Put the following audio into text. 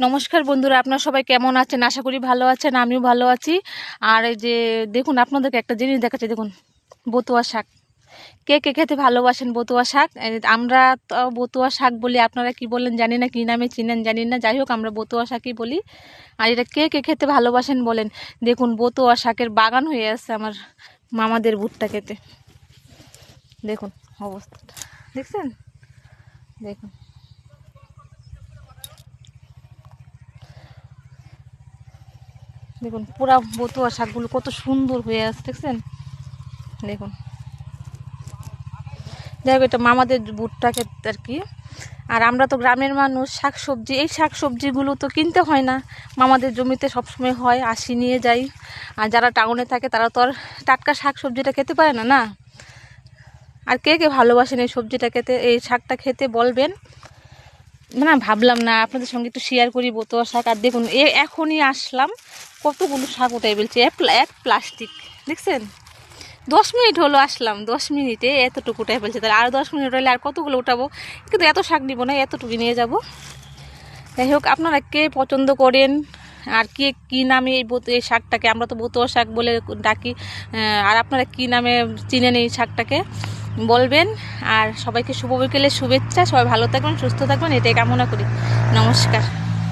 নমস্কার বন্ধুরা, আপনারা সবাই কেমন আছেন? আশা করি ভালো আছেন, আমিও ভালো আছি। আর এই যে দেখুন, আপনাদেরকে একটা জিনিস দেখাচ্ছি। দেখুন, বতুয়া শাক। কে কে খেতে ভালোবাসেন বতুয়া শাক? আমরা তো বতুয়া শাক বলি, আপনারা কি বলেন জানি না, কি নামে চিনেন জানি না। যাই হোক, আমরা বতুয়া শাকই বলি। আর এটা কে কে খেতে ভালোবাসেন বলেন। দেখুন, বতুয়া শাকের বাগান হয়ে আছে আমার মামাদের ভুট্টা খেতে। দেখুন অবস্থাটা, দেখছেন? দেখুন, দেখুন পুরা বতুয়া শাকগুলো কত সুন্দর হয়ে আছে, দেখছেন? দেখুন, যাই হোক, এটা মামাদের ভুট্টা ক্ষেত আর কি। আর আমরা তো গ্রামের মানুষ, শাকসবজি, এই শাকসবজিগুলো তো কিনতে হয় না, মামাদের জমিতে সবসময় হয়, আসি নিয়ে যাই। আর যারা টাউনে থাকে তারা তো আর টাটকা শাকসবজিটা খেতে পারে না, না? আর কে কে ভালোবাসেন এই সবজিটা খেতে, এই শাকটা খেতে বলবেন। না, ভাবলাম না আপনাদের সঙ্গে একটু শেয়ার করি বতুয়া শাক। আর দেখুন, এখনই আসলাম, কতগুলো শাক উঠাই বলছে, এক প্লাস্টিক, দেখছেন? 10 মিনিট হলো আসলাম, 10 মিনিটে এতটুকু উঠাই ফেলছে। তাহলে আর 10 মিনিট হলে আর কতগুলো উঠাবো? কিন্তু এত শাক নিব না, এতটুকু নিয়ে যাব। যাই হোক, আপনারা কে পছন্দ করেন আর কে কী নামে এই শাকটাকে, আমরা তো বতুয়া শাক বলে ডাকি, আর আপনারা কী নামে চিনেন এই শাকটাকে বলবেন। আর সবাইকে শুভ বিকেলের শুভেচ্ছা। সবাই ভালো থাকবেন, সুস্থ থাকবেন, এটাই কামনা করি। নমস্কার।